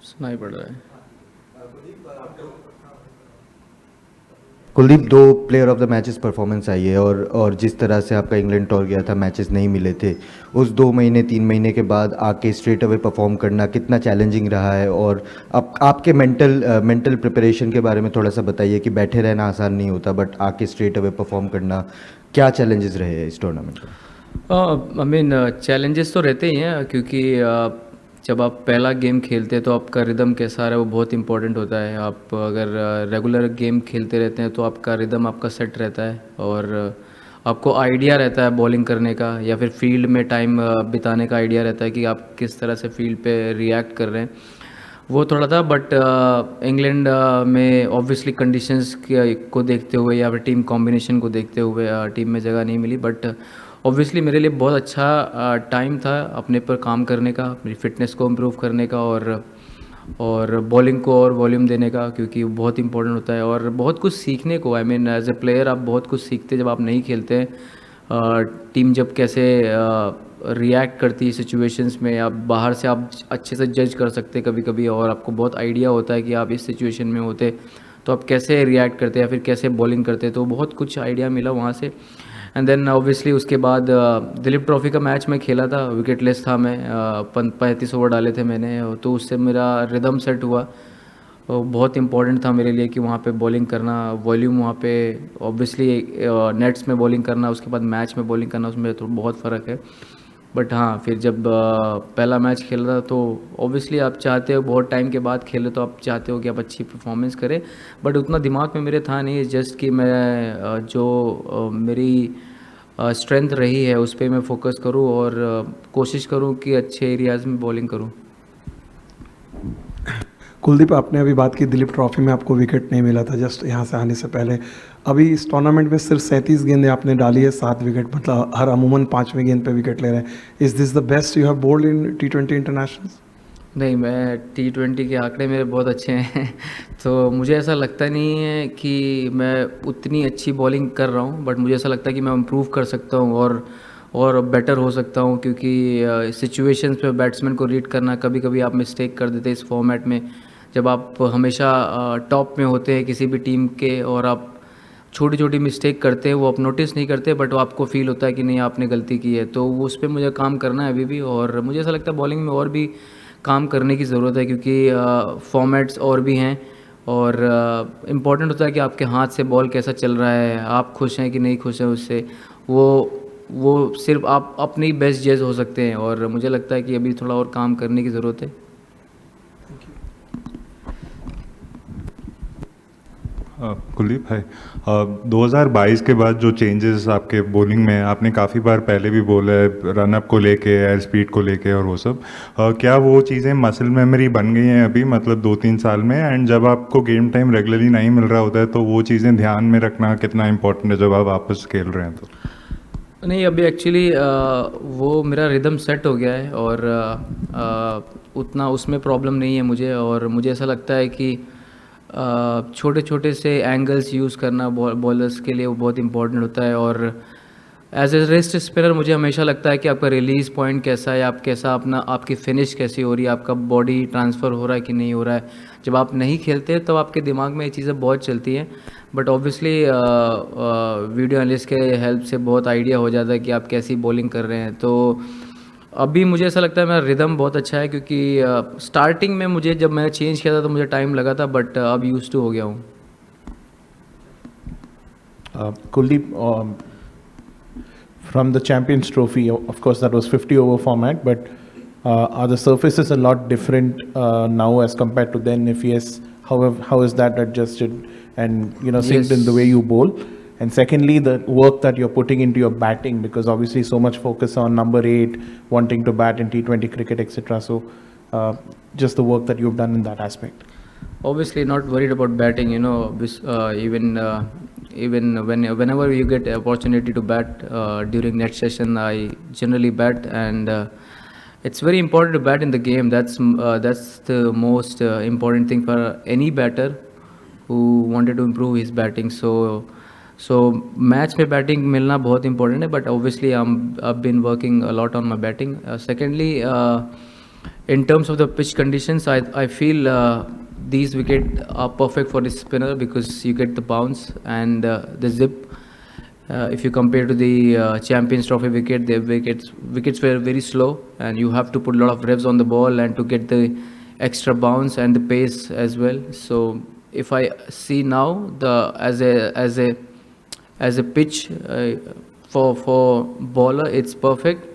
सुनाई पड़ रहा है। कुलदीप, दो player of the matches performance आई है और जिस तरह से आपका इंग्लैंड टूर गया था, मैचेस नहीं मिले थे, उस 2 महीने 3 महीने के बाद आके स्ट्रेट अवे परफॉर्म करना कितना चैलेंजिंग रहा है? और आपके मेंटल प्रिपरेशन के बारे में थोड़ा सा बताइए कि बैठे रहना आसान नहीं होता, बट आके स्ट्रेट अवे परफॉर्म करना क्या चैलेंजेस रहे हैं इस टूर्नामेंट में? आई मीन चैलेंजेस तो रहते ही हैं, क्योंकि जब आप पहला गेम खेलते हैं तो आपका रिदम कैसा रहा है वो बहुत इंपॉर्टेंट होता है। आप अगर रेगुलर गेम खेलते रहते हैं तो आपका रिदम आपका सेट रहता है, और आपको आइडिया रहता है बॉलिंग करने का या फिर फील्ड में टाइम बिताने का आइडिया रहता है कि आप किस तरह से फील्ड पे रिएक्ट कर रहे हैं। वो थोड़ा था, बट इंग्लैंड में ऑब्वियसली कंडीशंस को देखते हुए या फिर टीम कॉम्बिनेशन को देखते हुए टीम में जगह नहीं मिली, बट ऑब्वियसली मेरे लिए बहुत अच्छा टाइम था अपने पर काम करने का, अपनी फ़िटनेस को इम्प्रूव करने का, और बॉलिंग को और वॉल्यूम देने का, क्योंकि वो बहुत इंपॉर्टेंट होता है और बहुत कुछ सीखने को। I mean as a player आप बहुत कुछ सीखते हैं जब आप नहीं खेलते हैं। टीम जब कैसे रिएक्ट करती है सिचुएशंस में, आप बाहर से आप अच्छे से जज कर सकते हैं कभी कभी, और आपको बहुत आइडिया होता है कि आप इस सिचुएशन में होते तो आप कैसे रिएक्ट करते या फिर कैसे बॉलिंग करते। तो बहुत कुछ आइडिया मिला वहाँ से। एंड देन ऑब्वियसली उसके बाद दिलीप ट्रॉफी का मैच मैं खेला था, विकेटलेस था मैं, 35 ओवर डाले थे मैंने, तो उससे मेरा रिदम सेट हुआ। वो बहुत इंपॉर्टेंट था मेरे लिए कि वहाँ पे बॉलिंग करना, वॉल्यूम वहाँ पे ऑब्वियसली नेट्स में बॉलिंग करना, उसके बाद मैच में बॉलिंग करना, उसमें तो बहुत फ़र्क है। बट हाँ, फिर जब पहला मैच खेल रहा तो ऑब्वियसली आप चाहते हो, बहुत टाइम के बाद खेले तो आप चाहते हो कि आप अच्छी परफॉर्मेंस करें। बट उतना दिमाग में मेरे था नहीं, जस्ट कि मैं मेरी स्ट्रेंथ रही है उस पर मैं फोकस करूं, और कोशिश करूं कि अच्छे एरियाज़ में बॉलिंग करूं। कुलदीप, आपने अभी बात की दिलीप ट्रॉफी में आपको विकेट नहीं मिला था जस्ट यहाँ से आने से पहले। अभी इस टूर्नामेंट में सिर्फ 37 गेंदें आपने डाली है, 7 विकेट, मतलब हर अमूमन 5वें गेंद पे विकेट ले रहे हैं। Is this the best you have bowled in T20 internationals? नहीं, मैं T20 के आंकड़े मेरे बहुत अच्छे हैं तो मुझे ऐसा लगता नहीं है कि मैं उतनी अच्छी बॉलिंग कर रहा हूँ, बट मुझे ऐसा लगता है कि मैं इम्प्रूव कर सकता हूँ और बेटर हो सकता हूँ, क्योंकि सिचुएशंस पे बैट्समैन को रीड करना, कभी कभी आप मिस्टेक कर देते हैं इस फॉर्मेट में। जब आप हमेशा टॉप में होते हैं किसी भी टीम के और आप छोटी छोटी मिस्टेक करते हैं, वो आप नोटिस नहीं करते, बट वो आपको फील होता है कि नहीं आपने गलती की है, तो वो उस पर मुझे काम करना है अभी भी। और मुझे ऐसा लगता है बॉलिंग में और भी काम करने की ज़रूरत है, क्योंकि फॉर्मेट्स और भी हैं, और इम्पॉर्टेंट होता है कि आपके हाथ से बॉल कैसा चल रहा है, आप खुश हैं कि नहीं खुश हैं उससे। वो वो सिर्फ आप अपनी बेस्ट जज हो सकते हैं, और मुझे लगता है कि अभी थोड़ा और काम करने की ज़रूरत है। कुलदीप है, 2022 के बाद जो चेंजेस आपके बॉलिंग में, आपने काफ़ी बार पहले भी बोला है, रनअप को लेके, एयर स्पीड को लेके और वो सब, क्या वो चीज़ें मसल मेमोरी बन गई हैं अभी, मतलब 2-3 साल में? एंड जब आपको गेम टाइम रेगुलरली नहीं मिल रहा होता है तो वो चीज़ें ध्यान में रखना कितना इंपॉर्टेंट है जब आप वापस खेल रहे हैं तो? नहीं, अभी एक्चुअली वो मेरा रिदम सेट हो गया है, और उतना उसमें प्रॉब्लम नहीं है मुझे। और मुझे ऐसा लगता है कि छोटे छोटे से एंगल्स यूज़ करना बॉलर्स के लिए वो बहुत इंपॉर्टेंट होता है। और एज ए रेस्ट स्पिनर मुझे हमेशा लगता है कि आपका रिलीज़ पॉइंट कैसा है, आप कैसा अपना, आपकी फिनिश कैसी हो रही है, आपका बॉडी ट्रांसफ़र हो रहा है कि नहीं हो रहा है। जब आप नहीं खेलते तो आपके दिमाग में ये चीज़ें बहुत चलती हैं, बट ऑब्वियसली वीडियो एनालिस्ट के हेल्प से बहुत आइडिया हो जाता है कि आप कैसी बॉलिंग कर रहे हैं। तो अभी मुझे ऐसा लगता है मेरा रिदम बहुत अच्छा है, क्योंकि स्टार्टिंग में मुझे, जब मैंने चेंज किया था तो मुझे टाइम लगा था, बट अब यूज्ड टू हो गया हूँ। Kuldeep, from the Champions Trophy, of course, that was 50-over format, but are the surfaces a lot different now as compared to then? If yes, how is that adjusted and synced in the way you bowl? And secondly, the work that you're putting into your batting, because obviously so much focus on number 8, wanting to bat in T20 cricket, etc. So just the work that you've done in that aspect. Obviously not worried about batting, even whenever you get opportunity to bat during net session, I generally bat, and it's very important to bat in the game. That's the most important thing for any batter who wanted to improve his batting. So match में batting मिलना बहुत important है, but obviously I've been working a lot on my batting. Secondly, In terms of the pitch conditions, I feel these wickets are perfect for the spinner because you get the bounce and the zip. If you compare to the Champions Trophy wicket, the wickets were very slow, and you have to put a lot of revs on the ball and to get the extra bounce and the pace as well. So if I see now the as a pitch for bowler, it's perfect.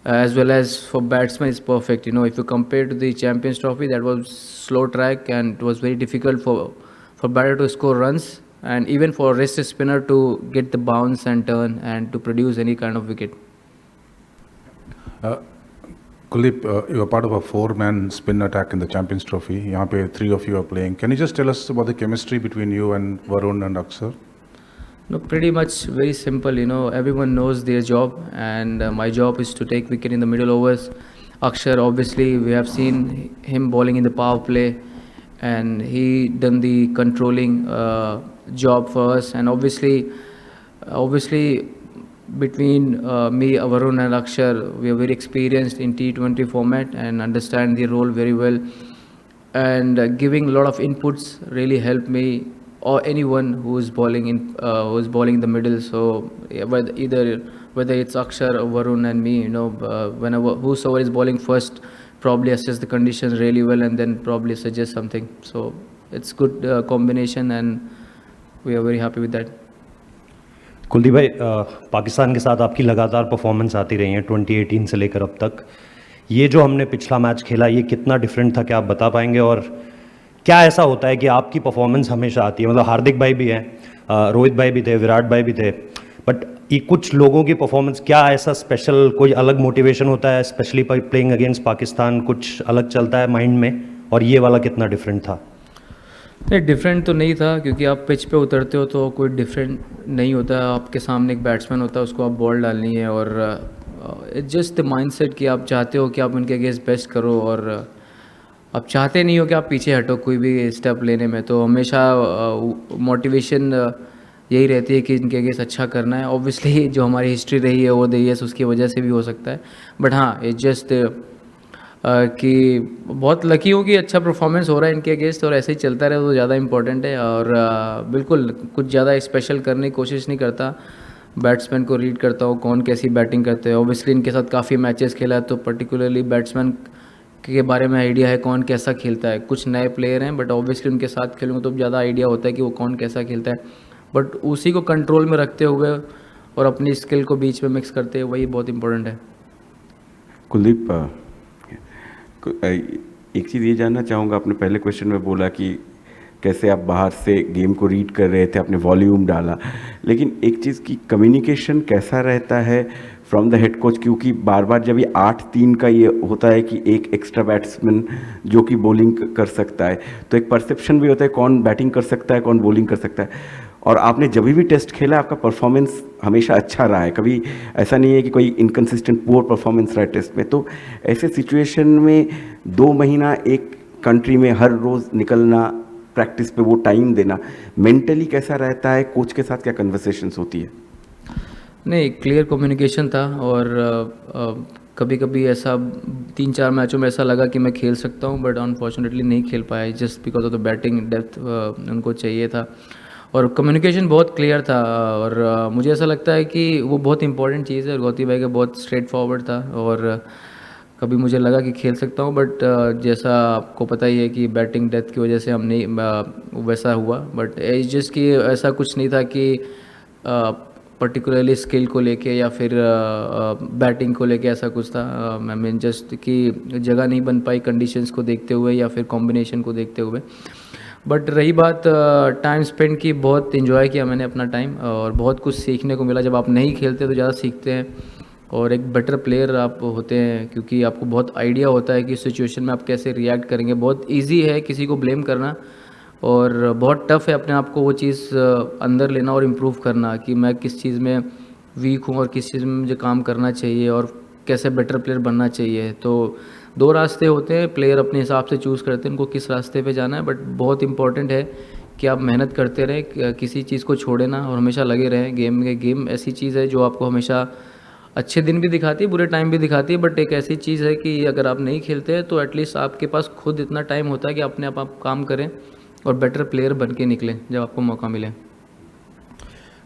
As well as for batsman, it's perfect. You know, if you compare to the Champions Trophy, that was slow track and it was very difficult for batter to score runs and even for wrist spinner to get the bounce and turn and to produce any kind of wicket. Kuldeep, you are part of a four-man spin attack in the Champions Trophy. यहाँ पे 3 of you are playing. Can you just tell us about the chemistry between you and Varun and Akshar? No, pretty much very simple. You know, everyone knows their job, and my job is to take wicket in the middle overs. Akshar, obviously, we have seen him bowling in the power play, and he done the controlling job for us. And obviously, between me, Varun, and Akshar, we are very experienced in T20 format and understand the role very well. And giving a lot of inputs really helped me or anyone who is bowling in the middle. So yeah, whether it's Akshar or Varun and me, you know, whenever whosoever is bowling first probably assess the conditions really well and then probably suggest something. So it's good combination and we are very happy with that. Kuldeep भाई, पाकिस्तान के साथ आपकी लगातार performance आती रही है 2018 से लेकर अब तक. ये जो हमने पिछला मैच खेला, ये कितना डिफरेंट था, क्या आप बता पाएंगे? और क्या ऐसा होता है कि आपकी परफॉर्मेंस हमेशा आती है? मतलब हार्दिक भाई भी हैं, रोहित भाई भी थे, विराट भाई भी थे, बट ये कुछ लोगों की परफॉर्मेंस, क्या ऐसा स्पेशल कोई अलग मोटिवेशन होता है, स्पेशली प्लेइंग अगेंस्ट पाकिस्तान, कुछ अलग चलता है माइंड में? और ये वाला कितना डिफरेंट था? नहीं, डिफरेंट तो नहीं था क्योंकि आप पिच पे उतरते हो तो कोई डिफरेंट नहीं होता. आपके सामने एक बैट्समैन होता है, उसको आप बॉल डालनी है और इट्स जस्ट द माइंडसेट कि आप चाहते हो कि आप उनके अगेंस्ट बेस्ट करो और आप चाहते नहीं हो कि आप पीछे हटो कोई भी स्टेप लेने में. तो हमेशा मोटिवेशन यही रहती है कि इनके अगेंस्ट अच्छा करना है. ऑब्वियसली जो हमारी हिस्ट्री रही है वो दी है, उसकी वजह से भी हो सकता है, बट हाँ, इट्स जस्ट कि बहुत लकी हूँ कि अच्छा परफॉर्मेंस हो रहा है इनके अगेंस्ट और ऐसे ही चलता रहे तो ज़्यादा इंपॉर्टेंट है. और बिल्कुल कुछ ज़्यादा स्पेशल करने की कोशिश नहीं करता, बैट्समैन को रीड करता हूँ कौन कैसी बैटिंग करते हैं. ऑब्वियसली इनके साथ काफ़ी मैचेस खेला है तो पर्टिकुलरली बैट्समैन के बारे में आइडिया है कौन कैसा खेलता है. कुछ नए प्लेयर हैं बट ऑब्वियसली उनके साथ खेलूँगा तो ज़्यादा आइडिया होता है कि वो कौन कैसा खेलता है, बट उसी को कंट्रोल में रखते हुए और अपनी स्किल को बीच में मिक्स करते हुए वही बहुत इंपॉर्टेंट है. कुलदीप, एक चीज़ ये जानना चाहूँगा, आपने पहले क्वेश्चन में बोला कि कैसे आप बाहर से गेम को रीड कर रहे थे, आपने वॉल्यूम डाला, लेकिन एक चीज़ की कम्युनिकेशन कैसा रहता है फ्रॉम द हेड कोच? क्योंकि बार बार जब ये 8-3 का ये होता है कि एक एक्स्ट्रा बैट्समैन जो कि बॉलिंग कर सकता है, तो एक परसेप्शन भी होता है कौन बैटिंग कर सकता है कौन बॉलिंग कर सकता है. और आपने जब भी टेस्ट खेला आपका परफॉर्मेंस हमेशा अच्छा रहा है, कभी ऐसा नहीं है कि कोई इनकन्सिस्टेंट पुअर परफॉर्मेंस रहा है टेस्ट में. तो ऐसे सिचुएशन में 2 महीना एक कंट्री में हर रोज़ निकलना, प्रैक्टिस पे वो टाइम देना, मेंटली कैसा रहता है? कोच के साथ क्या कन्वर्सेशंस होती है? नहीं, क्लियर कम्युनिकेशन था और कभी कभी ऐसा 3-4 मैचों में ऐसा लगा कि मैं खेल सकता हूँ बट अनफॉर्चुनेटली नहीं खेल पाया just because of the batting depth उनको चाहिए था. और कम्युनिकेशन बहुत क्लियर था और मुझे ऐसा लगता है कि वो बहुत इंपॉर्टेंट चीज़ है. गौती भाई का बहुत स्ट्रेट फॉरवर्ड था और कभी मुझे लगा कि खेल सकता हूँ बट जैसा आपको पता ही है कि बैटिंग डेप्थ की वजह से हम नहीं वैसा हुआ. बट इट्स जस्ट कि ऐसा कुछ नहीं था कि पर्टिकुलरली स्किल को लेके या फिर बैटिंग को लेके ऐसा कुछ था. आई मीन जस्ट कि जगह नहीं बन पाई कंडीशंस को देखते हुए या फिर कॉम्बिनेशन को देखते हुए. बट रही बात टाइम स्पेंड की, बहुत इन्जॉय किया मैंने अपना टाइम और बहुत कुछ सीखने को मिला. जब आप नहीं खेलते तो ज़्यादा सीखते हैं और एक बेटर प्लेयर आप होते हैं क्योंकि आपको बहुत आइडिया होता है कि सिचुएशन में आप कैसे रिएक्ट करेंगे. बहुत इजी है किसी को ब्लेम करना और बहुत टफ है अपने आप को वो चीज़ अंदर लेना और इम्प्रूव करना कि मैं किस चीज़ में वीक हूँ और किस चीज़ में मुझे काम करना चाहिए और कैसे बेटर प्लेयर बनना चाहिए. तो 2 रास्ते होते हैं, प्लेयर अपने हिसाब से चूज़ करते हैं उनको किस रास्ते पे जाना है. बट बहुत इंपॉर्टेंट है कि आप मेहनत करते रहें, किसी चीज़ को छोड़े ना और हमेशा लगे रहें गेम में. गेम ऐसी चीज़ है जो आपको हमेशा अच्छे दिन भी दिखाती है, बुरे टाइम भी दिखाती है, बट एक ऐसी चीज़ है कि अगर आप नहीं खेलते हैं तो एटलीस्ट आपके पास खुद इतना टाइम होता है कि अपने आप काम करें और बेटर प्लेयर बन के निकलें जब आपको मौका मिले।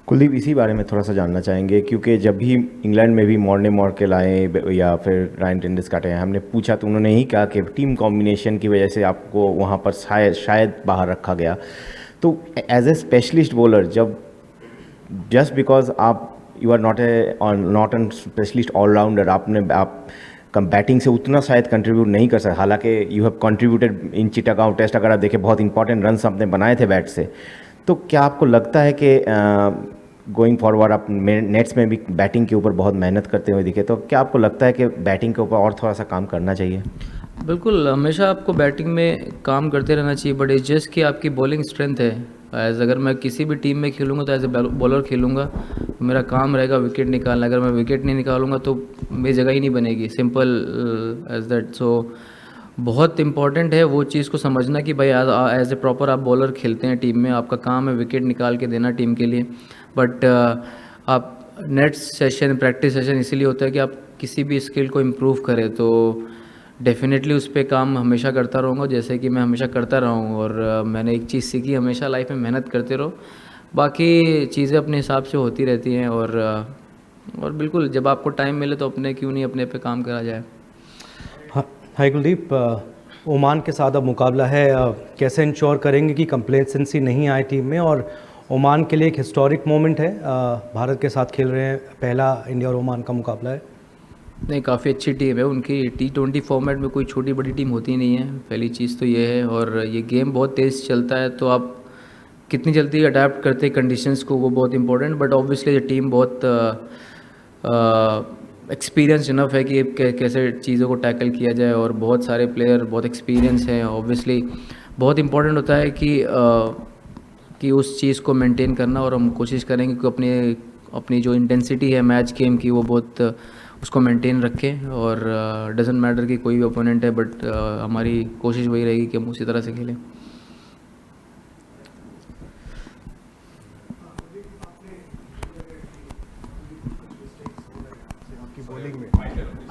कुलदीप, इसी बारे में थोड़ा सा जानना चाहेंगे, क्योंकि जब भी इंग्लैंड में भी मॉर्ने मॉर्केल आए या फिर रायन टेंडुलकर आए, हमने पूछा तो उन्होंने ही कहा कि टीम कॉम्बिनेशन की वजह से आपको वहाँ पर शायद बाहर रखा गया। तो एज ए स्पेशलिस्ट बॉलर, जब जस्ट बिकॉज आप you are not an specialist allrounder, आप बैटिंग से उतना शायद कंट्रीब्यूट नहीं कर सकते, हालांकि you have contributed in Chittagong test, अगर आप देखें बहुत इंपॉर्टेंट रन आपने बनाए थे बैट से। तो क्या आपको लगता है कि गोइंग फॉरवर्ड आप नेट्स में भी बैटिंग के ऊपर बहुत मेहनत करते हुए दिखे, तो क्या आपको लगता है कि बैटिंग के ऊपर और थोड़ा सा काम करना चाहिए? बिल्कुल, हमेशा आपको बैटिंग में काम करते रहना चाहिए, बट इस जस्ट कि आपकी बॉलिंग स्ट्रेंथ है। अगर मैं किसी भी टीम में खेलूँगा तो एज ए बॉलर खेलूँगा, मेरा काम रहेगा विकेट निकालना। अगर मैं विकेट नहीं निकालूंगा तो मेरी जगह ही नहीं बनेगी, सिंपल एज दैट। सो बहुत इंपॉर्टेंट है वो चीज़ को समझना कि भाई एज ए प्रॉपर आप बॉलर खेलते हैं टीम में, आपका काम है विकेट निकाल के देना टीम के लिए। बट आप नेट सेशन, प्रैक्टिस सेशन इसीलिए होता है कि आप किसी भी स्किल को इम्प्रूव करें, तो डेफिनेटली उस पर काम हमेशा करता रहूँगा, जैसे कि मैं हमेशा करता रहा हूँ। और मैंने एक चीज़ सीखी, हमेशा लाइफ में मेहनत करते रहो, बाकी चीज़ें अपने हिसाब से होती रहती हैं। और बिल्कुल जब आपको टाइम मिले तो क्यों नहीं अपने पे काम करा जाए। हाय कुलदीप, ओमान के साथ अब मुकाबला है, कैसे इंश्योर करेंगे कि कंप्लेसेंसी नहीं आए टीम में? और ओमान के लिए एक हिस्टोरिक मोमेंट है, भारत के साथ खेल रहे हैं, पहला इंडिया और ओमान का मुकाबला है। नहीं, काफ़ी अच्छी टीम है उनकी। T20 फॉर्मेट में कोई छोटी बड़ी टीम होती नहीं है, पहली चीज़ तो ये है। और ये गेम बहुत तेज़ चलता है, तो आप कितनी जल्दी अडेप्ट करते हैं कंडीशंस को, वो बहुत इंपॉर्टेंट। बट ऑब्वियसली ये टीम बहुत एक्सपीरियंस इनफ है कि कैसे चीज़ों को टैकल किया जाए, और बहुत सारे प्लेयर बहुत एक्सपीरियंस हैं। ऑब्वियसली बहुत इंपॉर्टेंट होता है कि उस चीज़ को मेंटेन करना, और हम कोशिश करेंगे कि अपनी जो इंटेंसिटी है मैच गेम की वो बहुत उसको मेंटेन रखें। और डजेंट मैटर कि कोई भी ओपोनेंट है, बट हमारी कोशिश वही रहेगी कि हम उसी तरह से खेलें।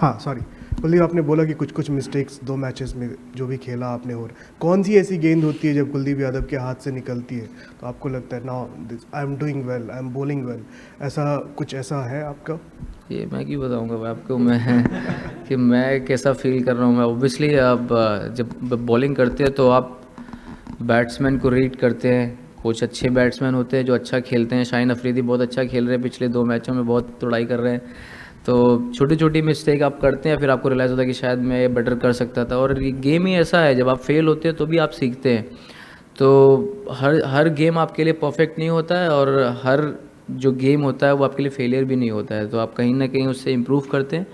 हाँ सॉरी कुलदीप, आपने बोला कि कुछ मिस्टेक्स 2 मैचेस में जो भी खेला आपने, और कौन सी ऐसी गेंद होती है जब कुलदीप यादव के हाथ से निकलती है तो आपको लगता है now I am doing well, I am bowling well, ऐसा है आपका? ये मैं क्यों बताऊंगा भाई आपको मैं कि मैं कैसा फील कर रहा हूँ। मैं ऑब्वियसली आप जब बॉलिंग करते हैं तो आप बैट्समैन को रीड करते हैं। कुछ अच्छे बैट्समैन होते हैं जो अच्छा खेलते हैं, शाहीन अफरीदी बहुत अच्छा खेल रहे हैं, पिछले 2 मैचों में बहुत तोड़ाई कर रहे हैं। तो छोटी छोटी मिस्टेक आप करते हैं, फिर आपको रियलाइज़ होता है कि शायद मैं ये बेटर कर सकता था। और ये गेम ही ऐसा है, जब आप फेल होते हैं तो भी आप सीखते हैं। तो हर गेम आपके लिए परफेक्ट नहीं होता है, और हर जो गेम होता है वो आपके लिए फेलियर भी नहीं होता है। तो आप कहीं ना कहीं उससे इम्प्रूव करते हैं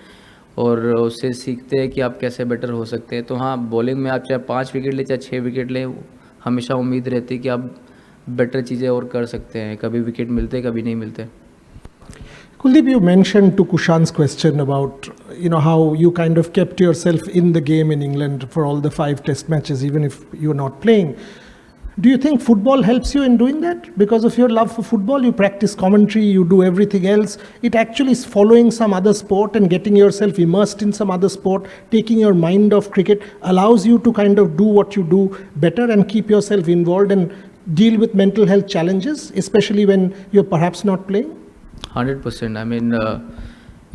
और उससे सीखते हैं कि आप कैसे बेटर हो सकते हैं। तो हाँ, बॉलिंग में आप चाहे 5 विकेट लें चाहे 6 विकेट लें, हमेशा उम्मीद रहती है कि आप बेटर चीज़ें और कर सकते हैं। कभी विकेट मिलते कभी नहीं मिलते। Kuldeep, you mentioned to Kushan's question about how you kind of kept yourself in the game in England for all the 5 test matches, even if you're not playing. Do you think football helps you in doing that? Because of your love for football, you practice commentary, you do everything else. It actually is following some other sport and getting yourself immersed in some other sport, taking your mind off cricket, allows you to kind of do what you do better and keep yourself involved and deal with mental health challenges, especially when you're perhaps not playing? 100%. I mean,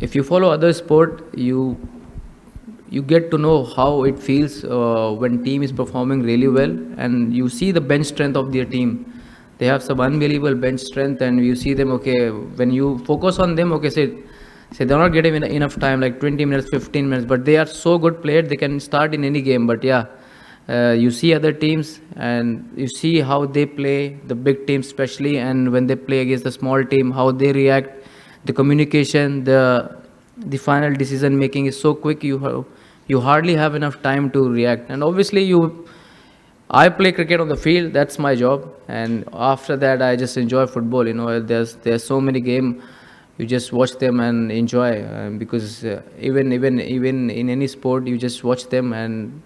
if you follow other sport, you get to know how it feels when team is performing really well, and you see the bench strength of their team. They have some unbelievable bench strength, and you see them. Okay, when you focus on them, okay, say they're not getting enough time, like 20 minutes, 15 minutes, but they are so good players. They can start in any game. But yeah, you see other teams and you see how they play, the big teams especially, and when they play against the small team, how they react, the communication, the final decision making is so quick, you hardly have enough time to react. And obviously I play cricket on the field, that's my job, and after that I just enjoy football. There's so many games, you just watch them and enjoy, because even in any sport you just watch them and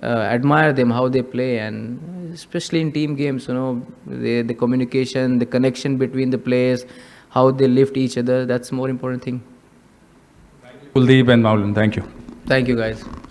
admire them, how they play. And especially in team games, the communication, the connection between the players, how they lift each other, that's more important thing. Kuldeep and Maulan, thank you. Thank you, guys.